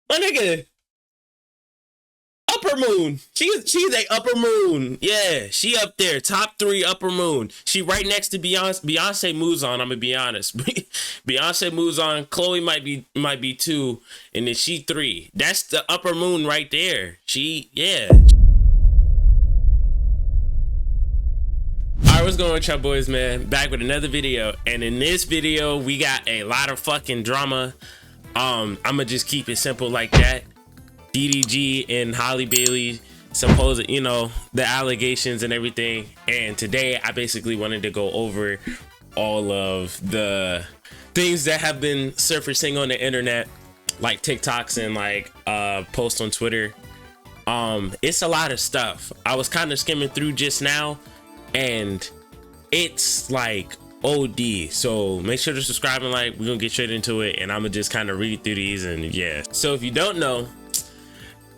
My nigga, upper moon. She's a upper moon. Yeah, she up there, top 3 upper moon. She right next to Beyonce. Beyonce moves on. I'm gonna be honest. Beyonce moves on. Chloe might be 2, and then she 3. That's the upper moon right there. She yeah. Alright, what's going on with y'all boys, man? Back with another video, and in this video we got a lot of fucking drama. I'ma just keep it simple like that. DDG and Halle Bailey, supposed, you know, the allegations and everything. And today I basically wanted to go over all of the things that have been surfacing on the internet, like TikToks and like posts on Twitter. It's a lot of stuff. I was kind of skimming through just now, and it's like OD. So make sure to subscribe and like. We're gonna get straight into it, and I'm gonna just kind of read through these. And yeah, so if you don't know,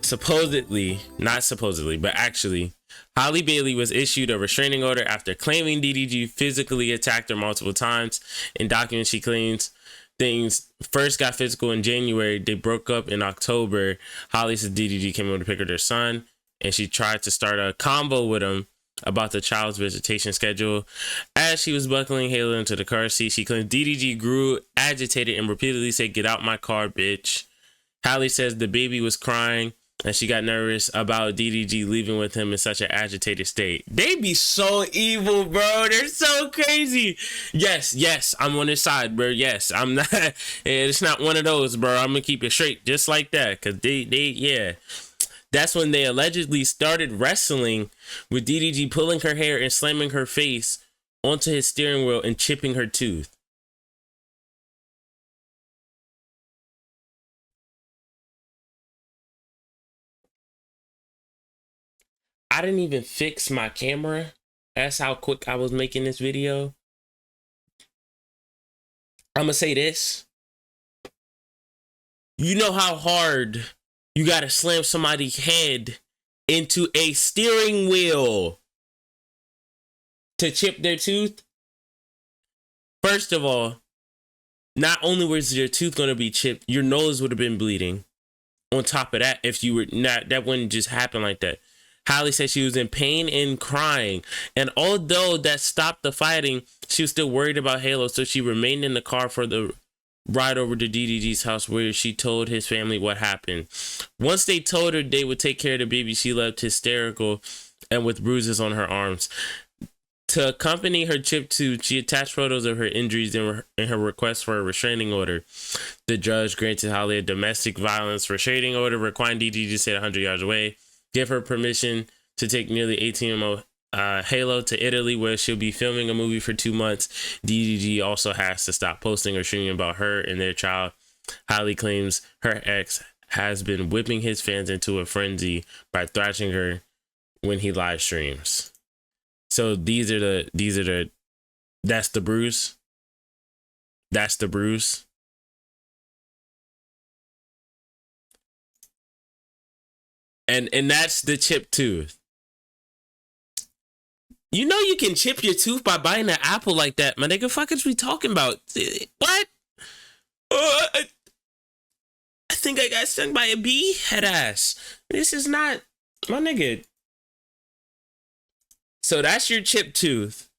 supposedly, not supposedly, but actually, Halle Bailey was issued a restraining order after claiming DDG physically attacked her multiple times. In documents, she claims things first got physical in January. They broke up in October. Halle says DDG came over to pick up their son, and she tried to start a combo with him about the child's visitation schedule. As she was buckling Halo into the car seat, she claimed DDG grew agitated and repeatedly said, "Get out my car, bitch." Halle says the baby was crying and she got nervous about DDG leaving with him in such an agitated state. They be so evil, bro. They're so crazy. Yes, I'm on his side, bro. Yes, I'm not. It's not one of those, bro. I'm gonna keep it straight, just like that, cause yeah. That's when they allegedly started wrestling, with DDG pulling her hair and slamming her face onto his steering wheel and chipping her tooth. I didn't even fix my camera. That's how quick I was making this video. I'm gonna say this. You know how hard you gotta slam somebody's head into a steering wheel to chip their tooth? First of all, not only was your tooth gonna be chipped, your nose would have been bleeding. On top of that, if you were not, that wouldn't just happen like that. Halle said she was in pain and crying, and although that stopped the fighting, she was still worried about Halo, so she remained in the car for the ride over to DDG's house, where she told his family what happened. Once they told her they would take care of the baby, she left hysterical and with bruises on her arms. To accompany her chip tooth, she attached photos of her injuries in her request for a restraining order. The judge granted Halle a domestic violence restraining order, requiring DDG to stay 100 yards away, give her permission to take nearly 18-year-old Halo to Italy, where she'll be filming a movie for 2 months. DDG also has to stop posting or streaming about her and their child. Halle claims her ex has been whipping his fans into a frenzy by thrashing her when he live streams. So that's the bruise. That's the bruise. And that's the chipped tooth. You know you can chip your tooth by biting an apple like that, my nigga. Fuck is we talking about? What? I think I got stung by a bee. Head ass. This is not my nigga. So that's your chipped tooth.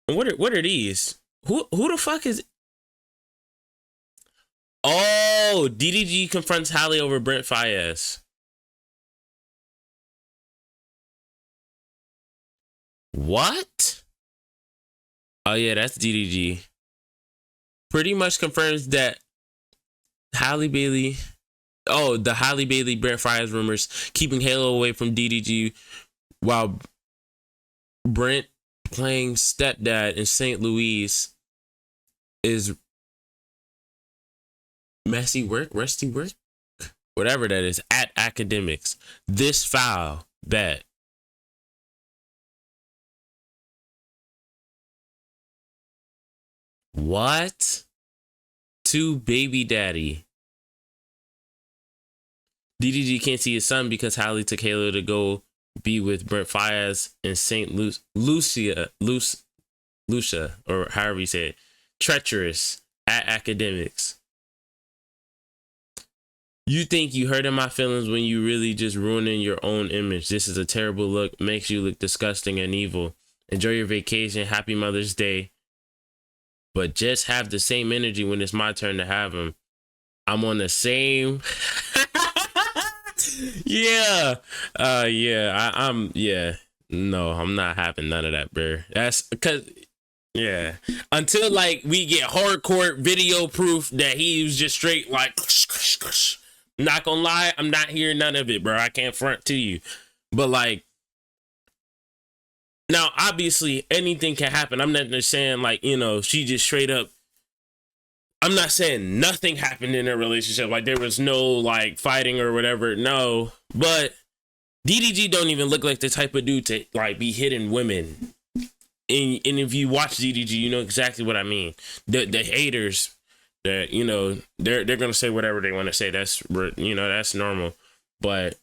And what are these? Who the fuck is? Oh, DDG confronts Halle over Brent Faiyaz. What? Oh yeah, that's DDG. Pretty much confirms that Halle Bailey. Oh, the Halle Bailey Brent Faiyaz rumors keeping Halo away from DDG, while Brent playing stepdad in St. Louis is messy work, rusty work, whatever that is, at academics. This foul bet. What? To baby daddy. DDG can't see his son because Halle took Halo to go be with Brent Faiyaz in St. Lucia, or however you say it. Treacherous at academics. You think you hurting my feelings when you really just ruining your own image. This is a terrible look. Makes you look disgusting and evil. Enjoy your vacation. Happy Mother's Day. But just have the same energy when it's my turn to have them. I'm on the same. Yeah. Yeah. No, I'm not having none of that, bro. That's because, yeah. Until like we get hardcore video proof that he was just straight like, not gonna lie, I'm not hearing none of it, bro. I can't front to you. But like, now obviously anything can happen. I'm not just saying like, you know, she just straight up. I'm not saying nothing happened in their relationship. Like there was no like fighting or whatever. No, but DDG don't even look like the type of dude to like be hitting women. And if you watch DDG, you know exactly what I mean. The haters that, you know, they're gonna say whatever they want to say. That's, you know, that's normal. But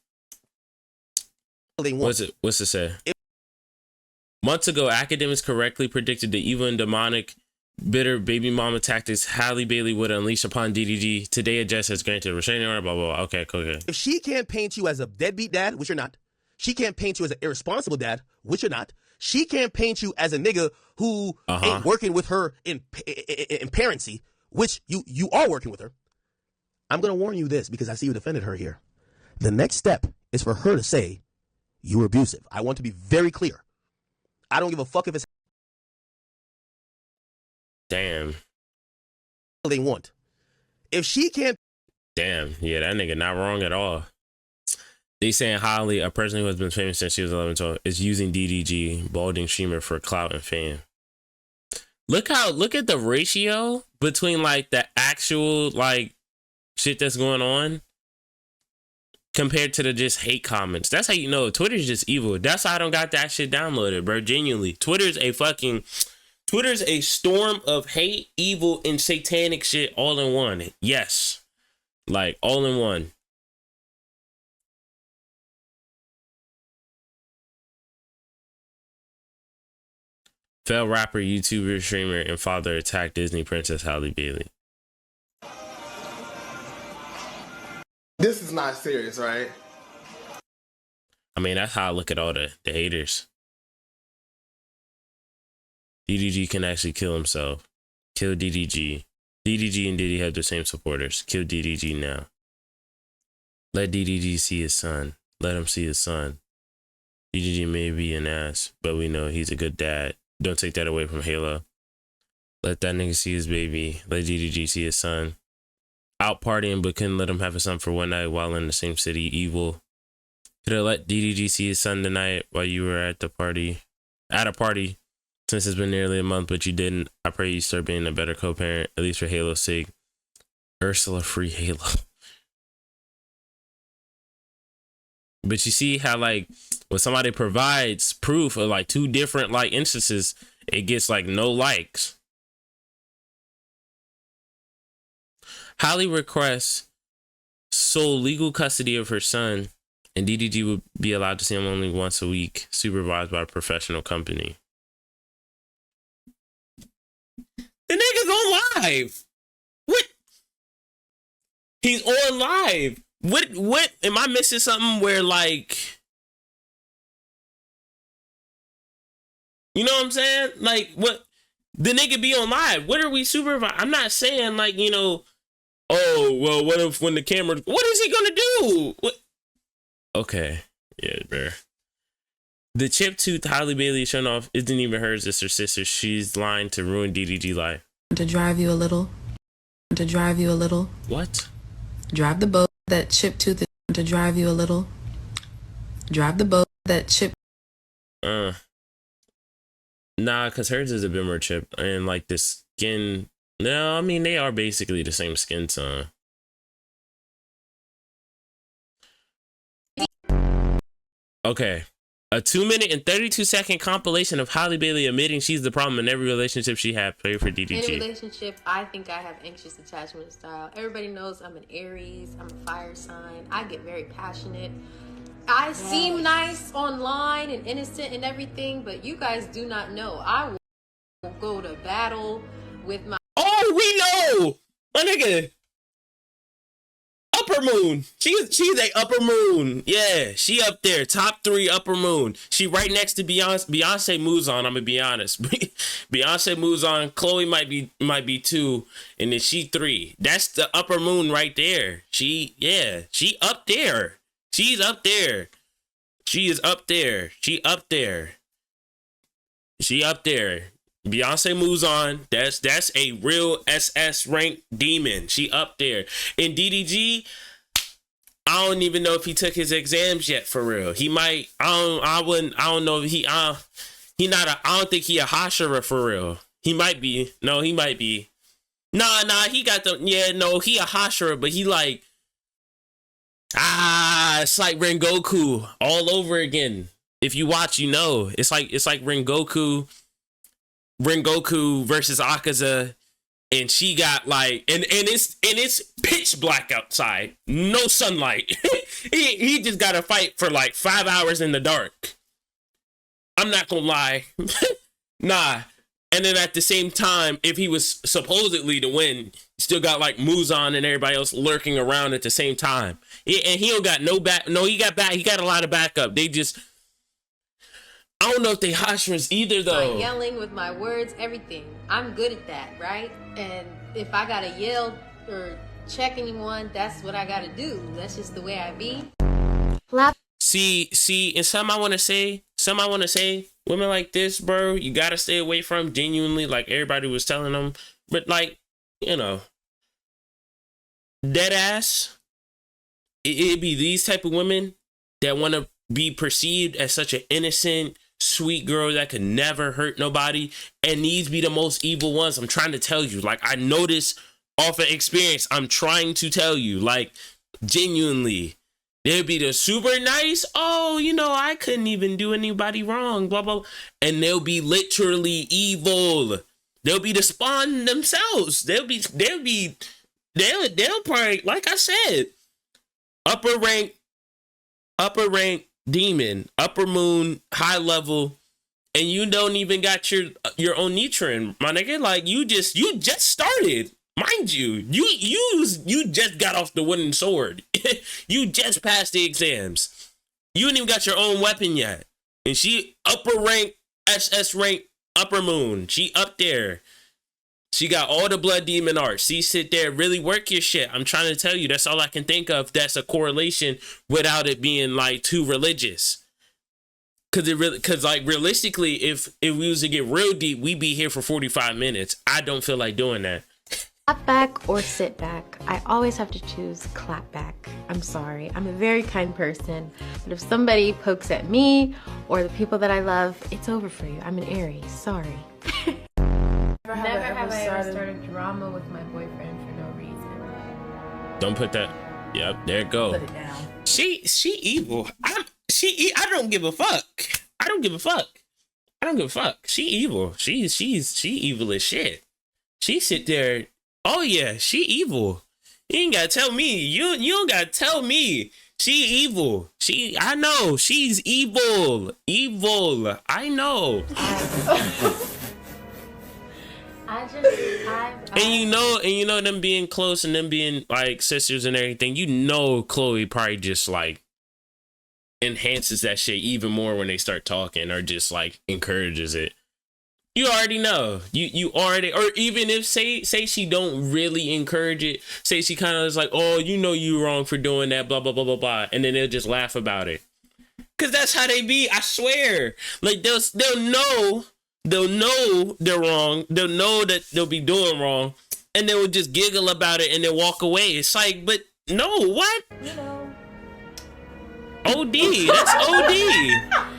what's it say? Months ago, academics correctly predicted the evil and demonic bitter baby mama tactics Halle Bailey would unleash upon DDG. Today, a judge has granted a restraining order, blah, blah, blah. Okay, cool, okay. If she can't paint you as a deadbeat dad, which you're not, she can't paint you as an irresponsible dad, which you're not, she can't paint you as a nigga who ain't working with her in parency, which you are working with her. I'm going to warn you this because I see you defended her here. The next step is for her to say, you were abusive. I want to be very clear. I don't give a fuck if it's damn. They want. If she can't. Damn. Yeah, that nigga not wrong at all. They saying Halle, a person who has been famous since she was 11, 12, is using DDG, balding streamer, for clout and fame. Look at the ratio between like the actual like shit that's going on compared to the just hate comments. That's how you know Twitter's just evil. That's how I don't got that shit downloaded, bro. Genuinely. Twitter's a storm of hate, evil, and satanic shit all in one. Yes. Like, all in one. Failed rapper, YouTuber, streamer, and father attacked Disney princess Halle Bailey. This is not serious, right? I mean, that's how I look at all the haters. DDG can actually kill himself. Kill DDG. DDG and Diddy have the same supporters. Kill DDG now. Let DDG see his son. Let him see his son. DDG may be an ass, but we know he's a good dad. Don't take that away from Halo. Let that nigga see his baby. Let DDG see his son. Out partying, but couldn't let him have a son for one night while in the same city. Evil. Could have let DDG see his son tonight while you were at the party. At a party. Since it's been nearly a month, but you didn't. I pray you start being a better co-parent, at least for Halo's sake. Ursula, free Halo. But you see how, like, when somebody provides proof of, like, two different, like, instances, it gets, like, no likes. Halle requests sole legal custody of her son, and DDG would be allowed to see him only once a week, supervised by a professional company. The nigga's on live. What? He's on live. What? Am I missing something where, like, you know what I'm saying? Like, what? The nigga be on live. What are we supervising? I'm not saying, like, you know, oh, well, what if when the camera, what is he gonna do? What? Okay. Yeah, bro. The chip tooth Halle Bailey showing off isn't even hers, it's her sister. She's lying to ruin DDG life. To drive you a little. To drive you a little. What? Drive the boat that chip tooth is to drive you a little. Drive the boat that chip. Nah, because hers is a bit more chipped. And like the skin. No, I mean, they are basically the same skin tone. Okay. A 2-minute and 32-second compilation of Halle Bailey admitting she's the problem in every relationship she had. Play for DDG. In a relationship, I think I have anxious attachment style. Everybody knows I'm an Aries. I'm a fire sign. I get very passionate. I seem nice online and innocent and everything, but you guys do not know. I will go to battle with my... Oh, we know! My nigga. A upper moon. She's a upper moon. Yeah, she up there, top 3 upper moon. She right next to Beyonce. Beyonce moves on. I'm gonna be honest. Beyonce moves on. Chloe might be 2, and then she 3. That's the upper moon right there. She up there. She's up there. She is up there. She up there. She up there. Beyonce moves on. That's a real SS rank demon. She up there. And DDG, I don't even know if he took his exams yet for real. He might. I don't know if he not a. I don't think he a Hashira for real. He might be. No, he might be. Nah, he got the. Yeah, no, he a Hashira, but he like. It's like Rengoku all over again. If you watch, you know. It's like Rengoku versus Akaza, and she got like and it's pitch black outside, no sunlight. he just got to fight for like 5 hours in the dark. I'm not gonna lie. Nah. And then at the same time, if he was supposedly to win, still got like Muzan and everybody else lurking around at the same time. And he don't got no back. No, he got back. He got a lot of backup. They just, I don't know if they Hashiras either though. Like yelling with my words, everything. I'm good at that, right? And if I gotta yell or check anyone, that's what I gotta do. That's just the way I be. See, and some I want to say, women like this, bro, you gotta stay away from. Genuinely, like everybody was telling them, but like, you know, dead ass. It'd be these type of women that want to be perceived as such an innocent, sweet girl that could never hurt nobody, and these be the most evil ones. I'm trying to tell you, like, I know this off of experience. I'm trying to tell you, like, genuinely. They'll be the super nice, oh, you know, I couldn't even do anybody wrong, blah, blah. And they'll be literally evil. They'll be the spawn themselves. They'll probably, like I said, upper rank demon, upper moon, high level, and you don't even got your own Nitrin, my nigga. Like, you just started. Mind you, you just got off the wooden sword. You just passed the exams. You ain't even got your own weapon yet. And she upper rank, SS rank, upper moon. She up there. She got all the blood demon art. See, sit there, really work your shit. I'm trying to tell you, that's all I can think of. That's a correlation without it being like too religious. Cause like realistically, if we was to get real deep, we'd be here for 45 minutes. I don't feel like doing that. Clap back or sit back. I always have to choose clap back. I'm sorry. I'm a very kind person. But if somebody pokes at me or the people that I love, it's over for you. I'm an Aries. Sorry. Never have I ever started drama with my boyfriend for no reason. Don't put that. Yep, there it go. Put it down. She evil. I don't give a fuck. I don't give a fuck. She evil. She evil as shit. She sit there. Oh yeah, she evil. You ain't gotta tell me. You don't gotta tell me. She evil. I know. She's evil. Evil. I know. And you know them being close and them being like sisters and everything, you know Chloe probably just like enhances that shit even more when they start talking or just like encourages it. You already know. You already, or even if say she don't really encourage it, say she kind of is like, oh, you know you wrong for doing that, blah blah blah blah blah, and then they'll just laugh about it. Cause that's how they be. I swear. Like they'll know they're wrong. They'll know that they'll be doing wrong, and they will just giggle about it and then walk away. It's like, but no, what? You know. OD. That's OD.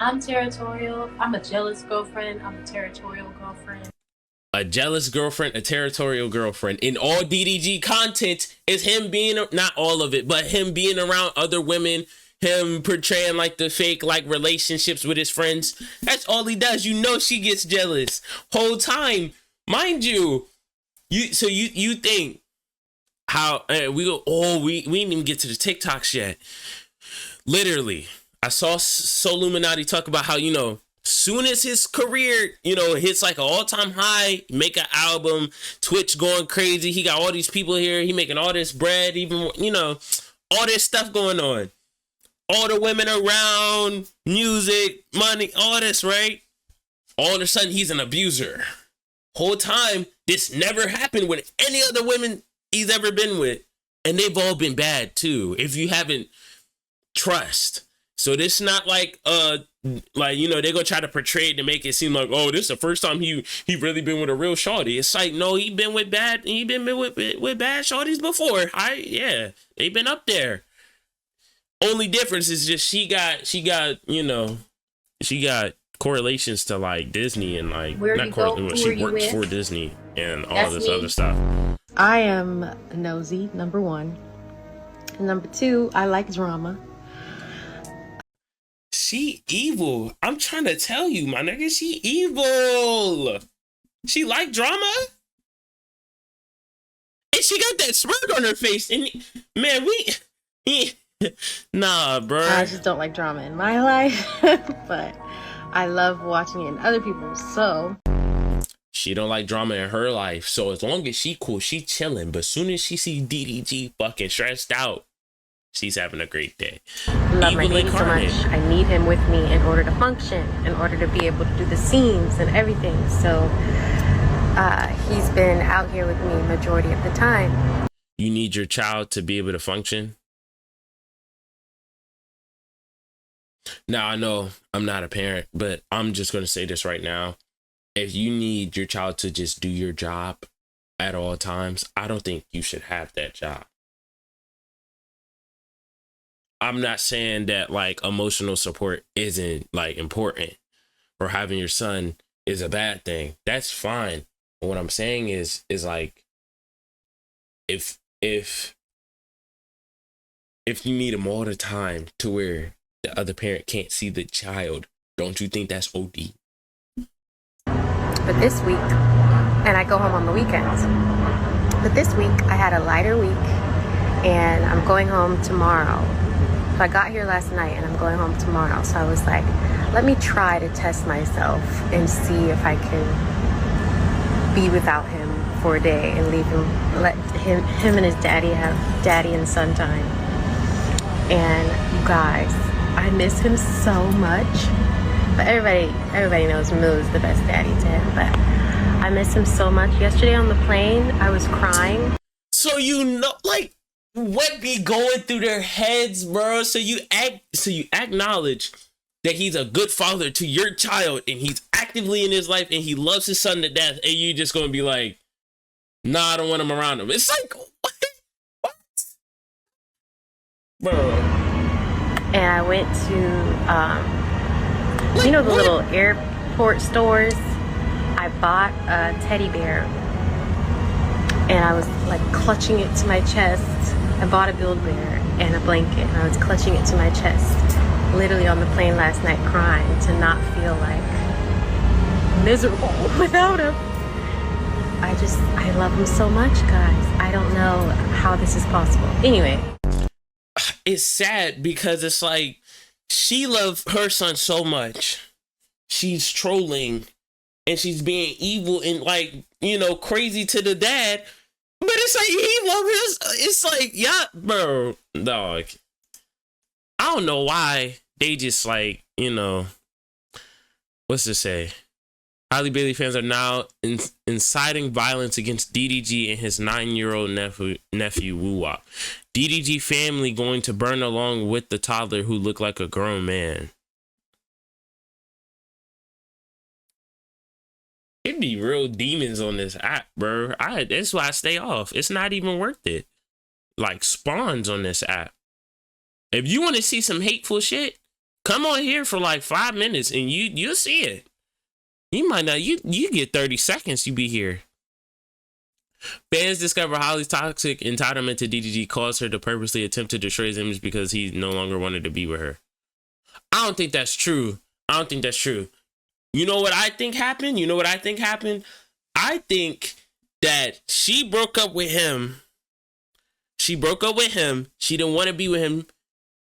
I'm territorial. I'm a jealous girlfriend. I'm a territorial girlfriend. A jealous girlfriend, a territorial girlfriend. In all DDG content is him being, not all of it, but him being around other women, him portraying like the fake like relationships with his friends. That's all he does. You know she gets jealous whole time. Mind you, you think how we didn't even get to the TikToks yet. Literally, I saw Soul Illuminati talk about how, you know, Soon as his career, you know, hits like an all-time high, make an album, Twitch going crazy. He got all these people here. He making all this bread, even, you know, all this stuff going on. All the women around, music, money, all this, right? All of a sudden, he's an abuser. Whole time, this never happened with any other women he's ever been with. And they've all been bad, too, if you haven't trust. So this not like, you know, they're gonna try to portray it to make it seem like, oh, this is the first time he really been with a real shawty. It's like, no, he been with bad shawties before. They've been up there. Only difference is just she got you know, she got correlations to like Disney and like she works for Disney and all this other stuff. I am nosy, number one. And number two, I like drama. She evil. I'm trying to tell you, my nigga, she evil. She like drama. And she got that smirk on her face. And man, nah, bro. I just don't like drama in my life. But I love watching it in other people's, so. She don't like drama in her life. So as long as she cool, she chilling. But as soon as she see DDG fucking stressed out, she's having a great day. Love my baby so much. I need him with me in order to function, in order to be able to do the scenes and everything. So he's been out here with me majority of the time. You need your child to be able to function? Now, I know I'm not a parent, but I'm just going to say this right now. If you need your child to just do your job at all times, I don't think you should have that job. I'm not saying that like emotional support isn't like important or having your son is a bad thing. That's fine. But what I'm saying is like if you need him all the time to where the other parent can't see the child, don't you think that's OD? But this week, and I go home on the weekends, but this week I had a lighter week and I'm going home tomorrow. So I got here last night and I'm going home tomorrow. So I was like, let me try to test myself and see if I can be without him for a day and leave him, let him and his daddy have daddy and son time. And you guys, I miss him so much. But everybody knows Moo is the best daddy to him, but I miss him so much. Yesterday on the plane, I was crying. So you know, like, what be going through their heads, bro? So you acknowledge that he's a good father to your child and he's actively in his life and he loves his son to death, and you just gonna be like, nah, I don't want him around him. It's like, what? Bro. And I went to you know the little airport stores? I bought a teddy bear and I was like clutching it to my chest. I bought a Build-A-Bear and a blanket and I was clutching it to my chest, literally on the plane last night, crying to not feel like miserable without him. I love him so much, guys. I don't know how this is possible. Anyway. It's sad because it's like, she loved her son so much. She's trolling and she's being evil and like, you know, crazy to the dad. But it's like, he loves his, it's like, yeah, bro, dog. I don't know why they just like, you know, what's to say? Halle Bailey fans are now inciting violence against DDG and his 9-year-old nephew Woo-Wop. DDG family going to burn along with the toddler who looked like a grown man. It'd be real demons on this app, bro. That's why I stay off. It's not even worth it. Like spawns on this app. If you want to see some hateful shit, come on here for like 5 minutes and you'll see it. You might not, you get 30 seconds, you be here. Fans discover Holly's toxic entitlement to DDG caused her to purposely attempt to destroy his image because he no longer wanted to be with her. I don't think that's true. You know what I think happened? I think that she broke up with him. She didn't want to be with him.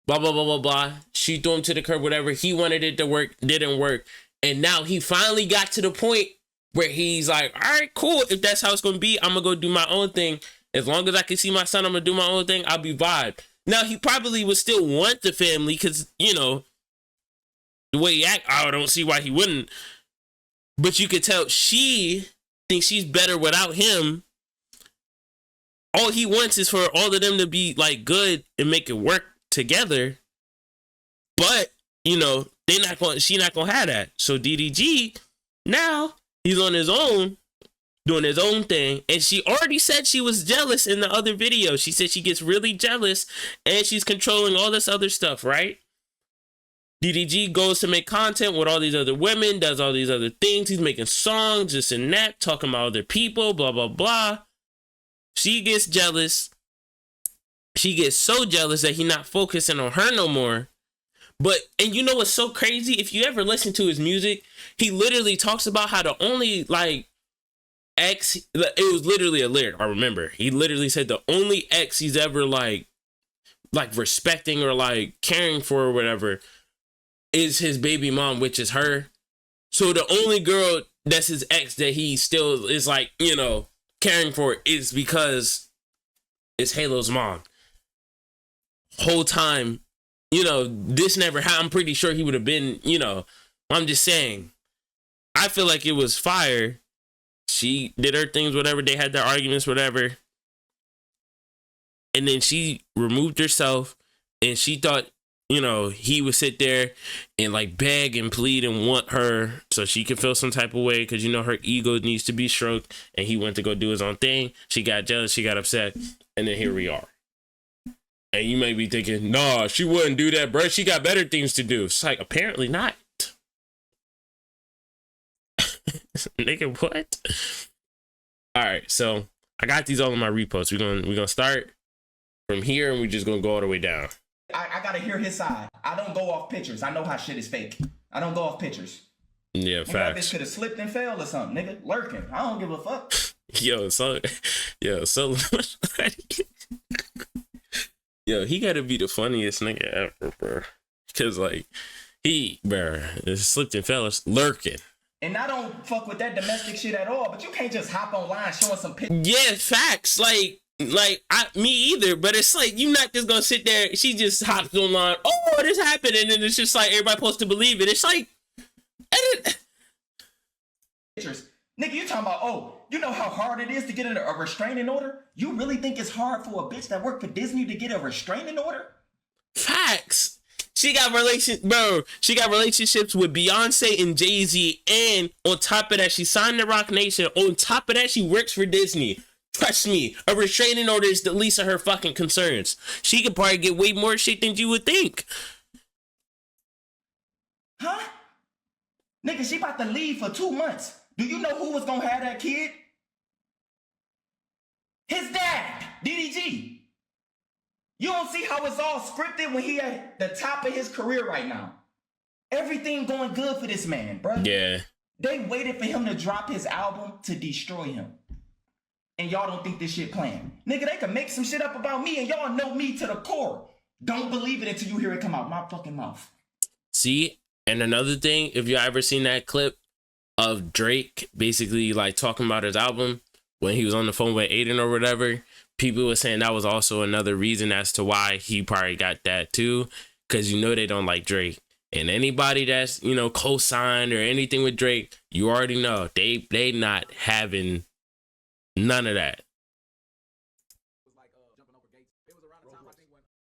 Blah, blah, blah, blah, blah. She threw him to the curb, whatever. He wanted it to work, didn't work. And now he finally got to the point where he's like, all right, cool. If that's how it's going to be, I'm going to go do my own thing. As long as I can see my son, I'm going to do my own thing. I'll be vibe. Now, he probably would still want the family because, you know, the way he act, I don't see why he wouldn't. But you could tell she thinks she's better without him. All he wants is for all of them to be like good and make it work together. But, you know, she not gonna have that. So DDG, now he's on his own, doing his own thing. And she already said she was jealous in the other video. She said she gets really jealous and she's controlling all this other stuff, right? DDG goes to make content with all these other women, does all these other things. He's making songs, this and that, talking about other people, blah, blah, blah. She gets jealous. She gets so jealous that he's not focusing on her no more. But, and you know what's so crazy? If you ever listen to his music, he literally talks about how the only, like, ex, it was literally a lyric, I remember. He literally said the only ex he's ever, like respecting or, like, caring for or whatever is his baby mom, which is her. So the only girl that's his ex that he still is, like, you know, caring for is because it's Halo's mom. Whole time, you know, this never happened. I'm pretty sure he would have been, you know, I'm just saying. I feel like it was fire. She did her things, whatever. They had their arguments, whatever. And then she removed herself and she thought, you know, he would sit there and like beg and plead and want her so she could feel some type of way because, you know, her ego needs to be stroked. And he went to go do his own thing. She got jealous. She got upset. And then here we are. And you may be thinking, nah, she wouldn't do that, bro. She got better things to do. It's like, apparently not. Nigga, what? All right, so I got these all in my reposts. We're gonna start from here and we're just gonna go all the way down. I gotta hear his side. I don't go off pictures. I know how shit is fake. I don't go off pictures. Yeah, Nigga, facts. that bitch could have slipped and fell or something, nigga. Lurking. I don't give a fuck. Yo, he gotta be the funniest nigga ever, bro. Cause like he, bro, slipped and fell, lurking. And I don't fuck with that domestic shit at all. But you can't just hop online showing some pictures. Yeah, facts. Like me either. But it's like you not just gonna sit there. She just hops online. Oh, this happened, and then it's just like everybody supposed to believe it. It's like, Pictures, nigga. You talking about? Oh, you know how hard it is to get a restraining order? You really think it's hard for a bitch that worked for Disney to get a restraining order? Facts. She got relationships with Beyonce and Jay-Z, and on top of that, she signed to Rock Nation. On top of that, she works for Disney. Trust me, a restraining order is the least of her fucking concerns. She could probably get way more shit than you would think. Huh? Nigga, she about to leave for 2 months. Do you know who was gonna have that kid? His dad, DDG. You don't see how it's all scripted when he at the top of his career right now. Everything going good for this man, bro. Yeah. They waited for him to drop his album to destroy him. And y'all don't think this shit playing. Nigga, they can make some shit up about me and y'all know me to the core. Don't believe it until you hear it come out my fucking mouth. See, and another thing, if you ever seen that clip of Drake basically like talking about his album when he was on the phone with Aiden or whatever, people were saying that was also another reason as to why he probably got that too, because you know they don't like Drake. And anybody that's, you know, co-signed or anything with Drake, you already know they not having none of that.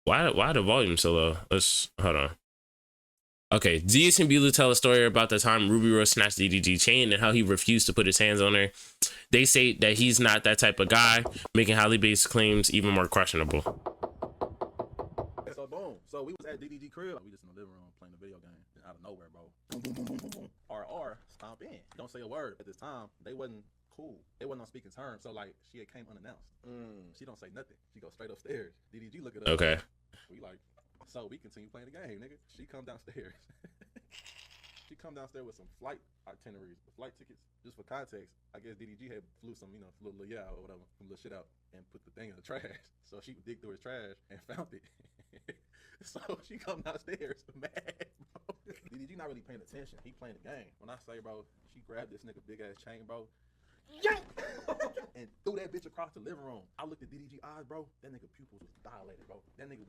Why the volume so low? Let's hold on. Okay, Zias and Belu tell a story about the time Ruby Rose snatched DDG chain and how he refused to put his hands on her. They say that he's not that type of guy, making Halle-based claims even more questionable. So boom, so we was at DDG crib. We just in the living room playing the video game out of nowhere, bro. Boom, boom, boom, boom, boom, boom. RR, stomp in. Don't say a word. At this time, they wasn't cool. They wasn't on speaking terms. So like, she came unannounced. She don't say nothing. She goes straight upstairs. DDG look at us. Okay. We like, so we continue playing the game, nigga. She come downstairs. She come downstairs with some flight itineraries, flight tickets. Just for context, I guess DDG had flew some, you know, little yeah or whatever, some little shit out and put the thing in the trash. So she would dig through his trash and found it. So she come downstairs mad, bro. DDG not really paying attention. He playing the game. When I say, bro, she grabbed this nigga big ass chain, bro, and threw that bitch across the living room. I looked at DDG eyes, bro. That nigga pupils was dilated, bro. That nigga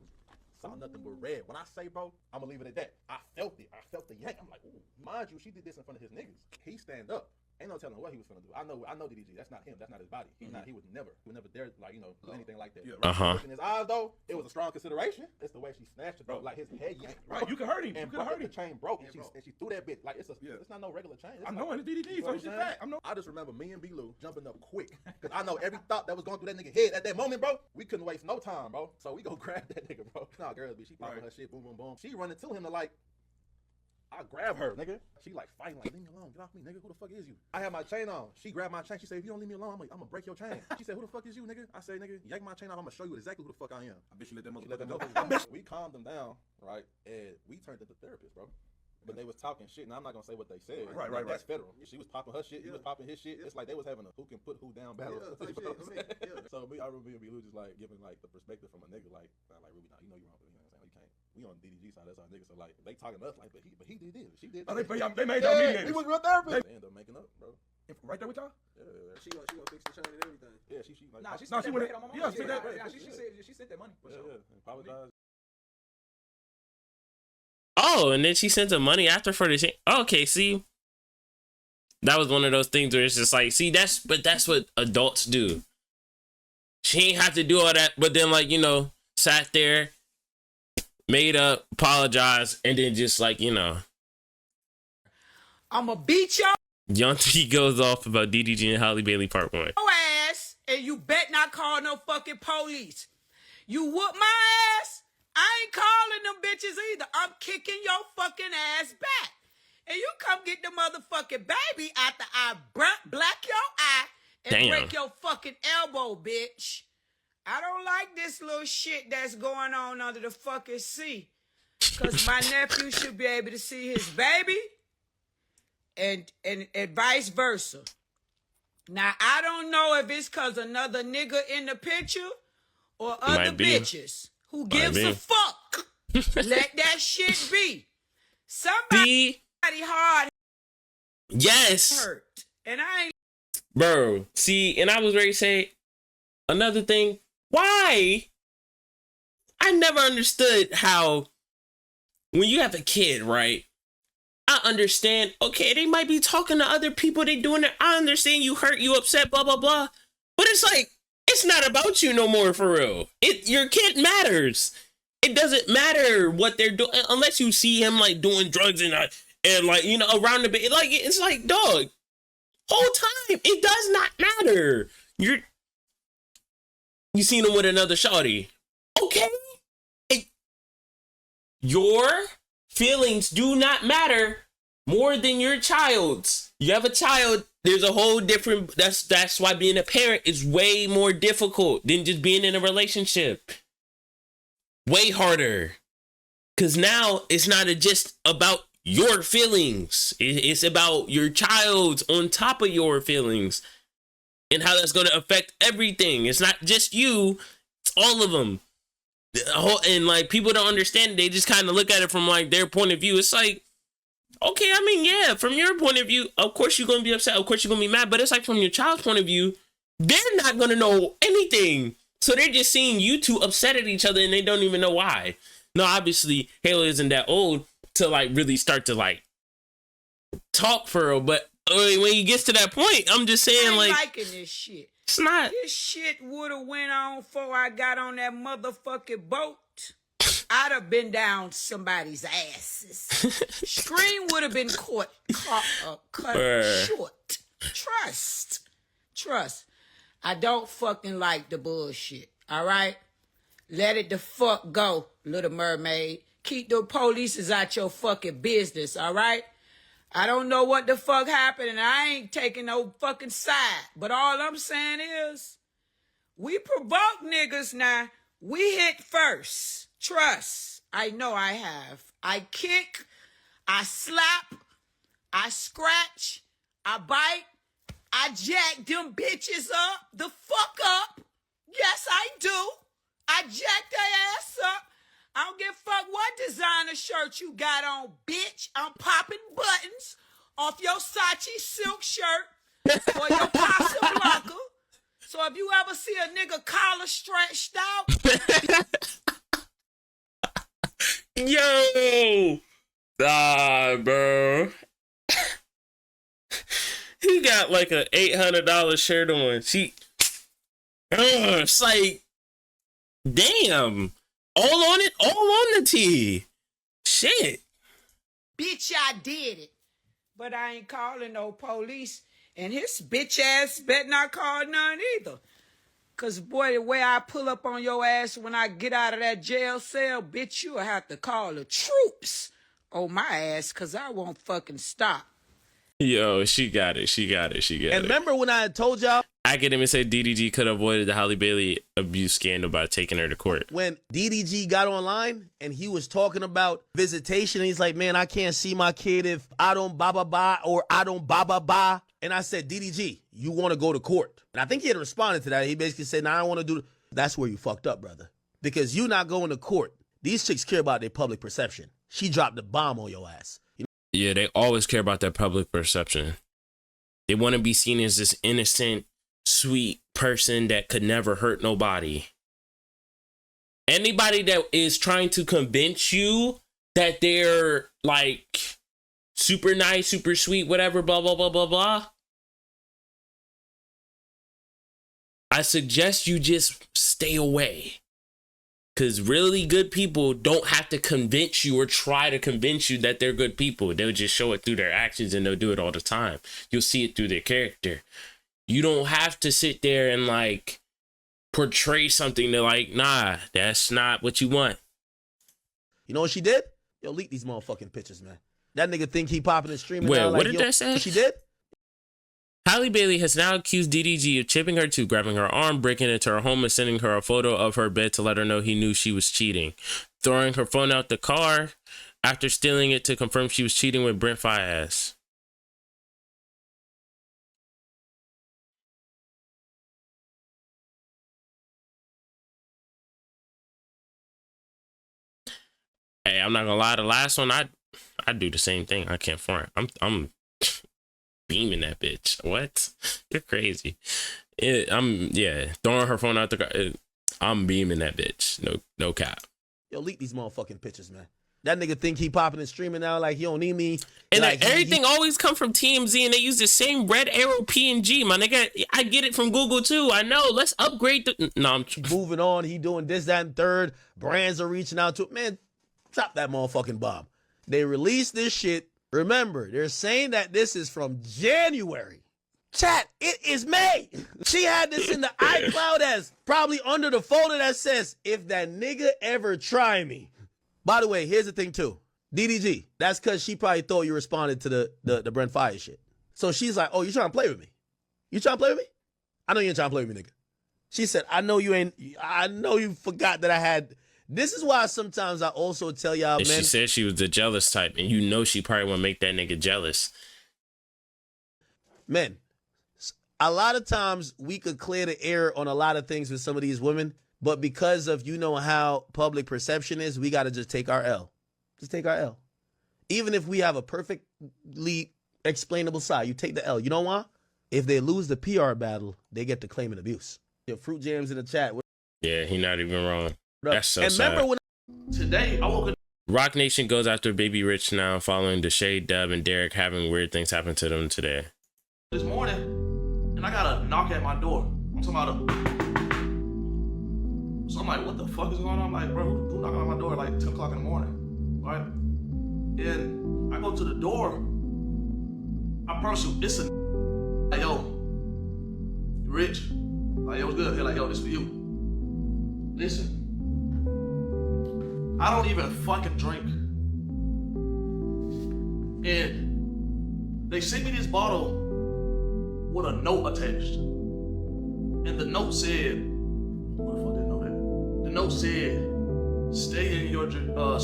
saw nothing but red. When I say, bro, I'm gonna leave it at that. I felt it. I felt the yank. I'm like, ooh. Mind you, she did this in front of his niggas. He stand up. Ain't no telling what he was gonna do. I know DDG. That's not him. That's not his body. He would never dare, like, do anything like that. Uh-huh. In his eyes, though, it was a strong consideration. It's the way she snatched it, bro. Like his head yanked. Right, you can hurt him. And the chain broke, and she threw that bitch. Like it's not no regular chain. I know it's DDG, so shit back. I just remember me and B-Lou jumping up quick, cause I know every thought that was going through that nigga head at that moment, bro. We couldn't waste no time, bro. So we go grab that nigga, bro. Nah, girls, she popping her shit, boom, boom, boom. She running to him to like. I grab her, nigga. She like fighting, like, leave me alone, get off me, nigga. Who the fuck is you? I have my chain on. She grabbed my chain. She said, if you don't leave me alone, I'm gonna break your chain. She said, who the fuck is you, nigga? I say, nigga, yank my chain off. I'm gonna show you exactly who the fuck I am. I bet you let that motherfucker know. We calmed them down, right? And we turned into therapists, bro. But they was talking shit, and I'm not gonna say what they said. Right. That's federal. She was popping her shit, he was popping his shit. It's like they was having a who can put who down battle. So I remember me and B-Lou just like giving like the perspective from a nigga, like Ruby, nah, you know you're wrong, you know what I'm saying? You can't. We on DDG side, that's our nigga. So like they talking to us like, but he did this, she did. Oh, they made y'all mediators. He was real therapist. They ended up making up, bro. Right there with y'all? Yeah. She gonna fix the chain and everything. Yeah, she like. Nah, she went. Yeah, she sent that money. Apologize. Oh, and then she sent the money after for the chain. Okay, see, that was one of those things where it's just like, see, that's what adults do. She ain't have to do all that, but then like, you know, sat there, made up, apologized, and then just like, you know, I'ma beat your Young T goes off about DDG and Halle Bailey Part 1. ass, and you bet not call no fucking police. You whoop my ass, I ain't calling them bitches either. I'm kicking your fucking ass back. And you come get the motherfucking baby after I black your eye and break your fucking elbow, bitch. I don't like this little shit that's going on under the fucking sea. Because my nephew should be able to see his baby and vice versa. Now, I don't know if it's because another nigga in the picture or other bitches. Who gives a fuck? Let that shit be. Somebody hard. Yes. Hurt. And I ain't. Bro, see, and I was ready to say another thing. Why? I never understood how when you have a kid, right? I understand, okay, they might be talking to other people, they doing it. I understand you hurt, you upset, blah, blah, blah. But it's like, it's not about you no more, for real. Your kid matters. It doesn't matter what they're doing unless you see him like doing drugs and like, you know, around the bit. Like, it's like, dog, whole time it does not matter. You seen him with another shawty, okay? Your feelings do not matter more than your child's. You have a child. There's a whole different, that's why being a parent is way more difficult than just being in a relationship. Way harder. Because now it's not just about your feelings. It's about your child's on top of your feelings and how that's going to affect everything. It's not just you, it's all of them. And like people don't understand it. They just kind of look at it from like their point of view. It's like, okay, I mean, yeah, from your point of view, of course you're going to be upset. Of course you're going to be mad. But it's like from your child's point of view, they're not going to know anything. So they're just seeing you two upset at each other and they don't even know why. No, obviously, Halo isn't that old to like really start to like talk for her. But when he gets to that point, I'm just saying, I ain't like, liking this shit. It's not. This shit would have went on before I got on that motherfucking boat. I'd have been down somebody's asses. Screen would have been cut short. Trust. I don't fucking like the bullshit. All right? Let it the fuck go, Little Mermaid. Keep the police out your fucking business, all right? I don't know what the fuck happened, and I ain't taking no fucking side. But all I'm saying is, we provoke niggas now. We hit first. Trust. I know I have. I kick, I slap, I scratch, I bite, I jack them bitches up, the fuck up. Yes, I do. I jack their ass up. I don't give a fuck what designer the shirt you got on, bitch. I'm popping buttons off your Sachi silk shirt or your Casablanca. So if you ever see a nigga collar stretched out, yo, bro. He got like a $800 shirt on. It's like, damn, all on it, all on the tee. Shit. bitch, I did it. But I ain't calling no police. And his bitch ass better not call none either. Cause boy, the way I pull up on your ass when I get out of that jail cell, bitch, you'll have to call the troops on my ass, cause I won't fucking stop. Yo, she got it. And remember when I told y'all? I get him and say DDG could have avoided the Halle Bailey abuse scandal by taking her to court. When DDG got online and he was talking about visitation, and he's like, man, I can't see my kid if I don't ba or I don't ba. And I said, DDG, you want to go to court? And I think he had responded to that. He basically said, I don't want to do. That's where you fucked up, brother. Because you not going to court. These chicks care about their public perception. She dropped the bomb on your ass. You know? Yeah, they always care about their public perception. They want to be seen as this innocent, sweet person that could never hurt nobody. Anybody that is trying to convince you that they're like super nice, super sweet, whatever, blah, blah, blah, blah, blah, I suggest you just stay away. Because really good people don't have to convince you or try to convince you that they're good people. They'll just show it through their actions, and they'll do it all the time. You'll see it through their character. You don't have to sit there and like portray something to like, nah, that's not what you want. You know what she did? Yo, leak these motherfucking pictures, man. That nigga think he popping and streaming. Wait, now, what like, did that say? She did? Halle Bailey has now accused DDG of chipping her tooth, grabbing her arm, breaking into her home, and sending her a photo of her bed to let her know he knew she was cheating. Throwing her phone out the car after stealing it to confirm she was cheating with Brent Faiyaz. Hey, I'm not gonna lie, the last one, I do the same thing. I can't front. I'm beaming that bitch. What? You're crazy. Throwing her phone out the car. I'm beaming that bitch. No cap. Yo, leak these motherfucking pictures, man. That nigga think he popping and streaming now like he don't need me. And like, everything always come from TMZ, and they use the same red arrow PNG, my nigga. I get it from Google too. I know. Let's upgrade the. No, I'm moving on. He doing this, that, and third. Brands are reaching out to it. Man, drop that motherfucking bomb. They released this shit. Remember, they're saying that this is from January. Chat, it is May. She had this in the iCloud as probably under the folder that says, if that nigga ever try me. By the way, here's the thing too. DDG, that's because she probably thought you responded to the Brent Faiyaz shit. So she's like, oh, you trying to play with me? You trying to play with me? I know you ain't trying to play with me, nigga. She said, I know you forgot that I had. This is why sometimes I also tell y'all, man. She said she was the jealous type, and you know she probably want to make that nigga jealous. Men, a lot of times we could clear the air on a lot of things with some of these women, but because of how public perception is, we got to just take our L. Just take our L. Even if we have a perfectly explainable side, you take the L. You know why? If they lose the PR battle, they get to claim an abuse. Your Fruit Jams in the chat. Yeah, he not even wrong. That's so and sad. Remember when today I woke up. Rock Nation goes after Baby Rich now, following the Shade, Dub, and Derek having weird things happen to them today. This morning, and I got a knock at my door. I'm talking about so I'm like, what the fuck is going on? I'm like, bro, who knocking on my door at like 10 o'clock in the morning, right? And I go to the door. I promise you, it's a like, yo, Rich, like, yo, what's good? They're like, yo, this for you. Listen, I don't even fucking drink. And they sent me this bottle with a note attached. And the note said, what the fuck did know that? The note said, stay in your tradition.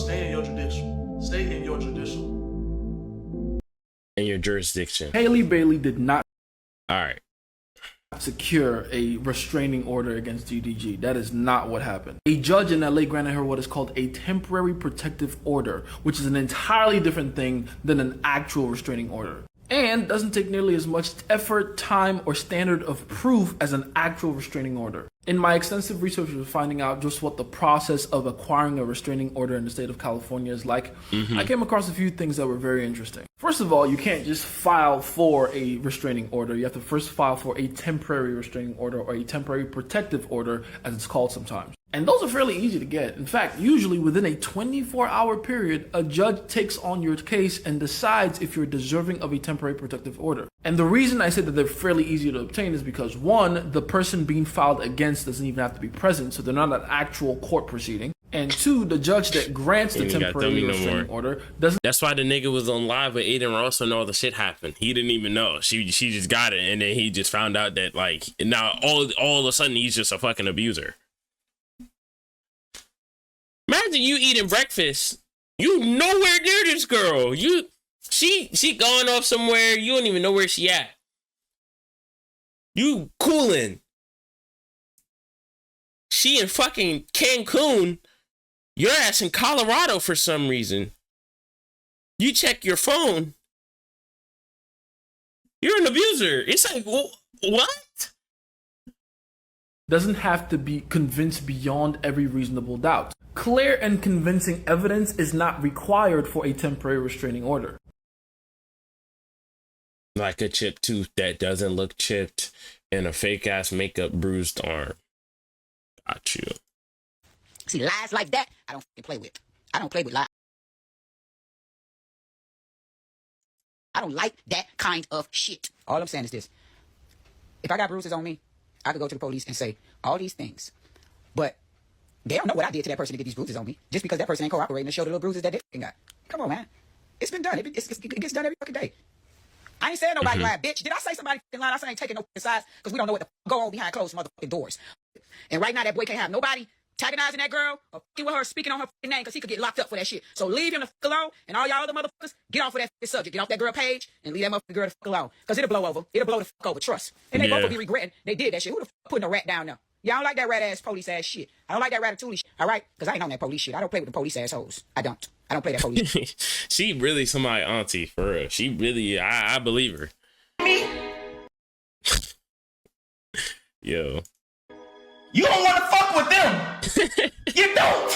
Stay in your tradition. In your jurisdiction. Halle Bailey did not All right. not secure a restraining order against DDG. That is not what happened. A judge in LA granted her what is called a temporary protective order, which is an entirely different thing than an actual restraining order, and doesn't take nearly as much effort, time, or standard of proof as an actual restraining order. In my extensive research of finding out just what the process of acquiring a restraining order in the state of California is like, I came across a few things that were very interesting. First of all, you can't just file for a restraining order. You have to first file for a temporary restraining order, or a temporary protective order, as it's called sometimes. And those are fairly easy to get. In fact, usually within a 24-hour period, a judge takes on your case and decides if you're deserving of a temporary protective order. And the reason I say that they're fairly easy to obtain is because, one, the person being filed against doesn't even have to be present, so they're not an actual court proceeding. And two, the judge that grants the temporary restraining order doesn't. That's why the nigga was on live with Aiden Ross and all the shit happened. He didn't even know. She just got it, and then he just found out that, like, now all of a sudden he's just a fucking abuser. Imagine you eating breakfast. You nowhere near this girl. She going off somewhere. You don't even know where she at. You cooling. She in fucking Cancun. Your ass in Colorado for some reason. You check your phone. You're an abuser. It's like, what? Doesn't have to be convinced beyond every reasonable doubt. Clear and convincing evidence is not required for a temporary restraining order. Like a chipped tooth that doesn't look chipped and a fake ass makeup bruised arm. Got you. See, lies like that, I don't play with. I don't play with lies. I don't like that kind of shit. All I'm saying is this. If I got bruises on me, I could go to the police and say all these things. But they don't know what I did to that person to get these bruises on me. Just because that person ain't cooperating to show the little bruises that they got. Come on, man. It's been done. It gets done every fucking day. I ain't saying nobody lied, bitch. Did I say somebody fucking lying? I say I ain't taking no sides because we don't know what the go on behind closed motherfucking doors. And right now that boy can't have nobody antagonizing that girl or fucking with her, speaking on her fucking name because he could get locked up for that shit. So leave him the fuck alone, and all y'all other motherfuckers, get off of that subject. Get off that girl page and leave that motherfucking girl the fuck alone. Because it'll blow over. It'll blow the fuck over. Trust. And they both will be regretting they did that shit. Who the fuck putting a rat down there? Y'all don't like that rat ass police ass shit. I don't like that ratatouille shit. All right? Because I ain't on that police shit. I don't play with the police assholes. I don't play that police shit. She really somebody auntie, for real. She really, I believe her. Me? Yo. You don't want to fuck with them. You don't.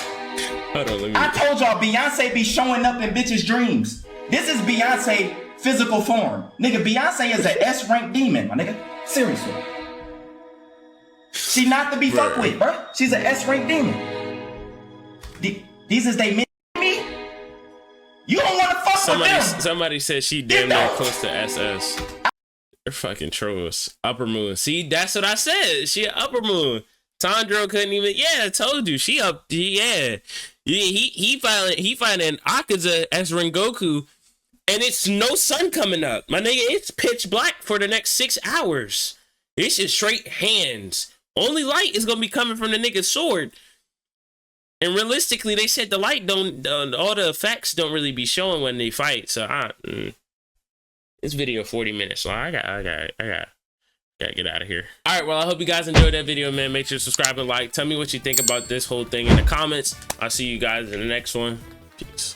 Hold on, I told y'all Beyonce be showing up in bitches' dreams. This is Beyonce physical form. Nigga, Beyonce is an S-rank demon, my nigga. Seriously. She not to be fucked with, bro. She's an S-rank demon. These is they me. You don't want to fuck with them. Somebody said she damn near close to SS. They're fucking trolls. Upper moon. See, that's what I said. She an upper moon. Tandro couldn't even. Yeah, I told you. She up. Yeah. He finding Akaza as Rengoku, and it's no sun coming up. My nigga, it's pitch black for the next 6 hours. It's just straight hands. Only light is gonna be coming from the nigga's sword. And realistically, they said the light don't. All the effects don't really be showing when they fight. So this video 40 minutes long. I gotta get out of here. All right, well, I hope you guys enjoyed that video, man. Make sure to subscribe and like. Tell me what you think about this whole thing in the comments. I'll see you guys in the next one. Peace.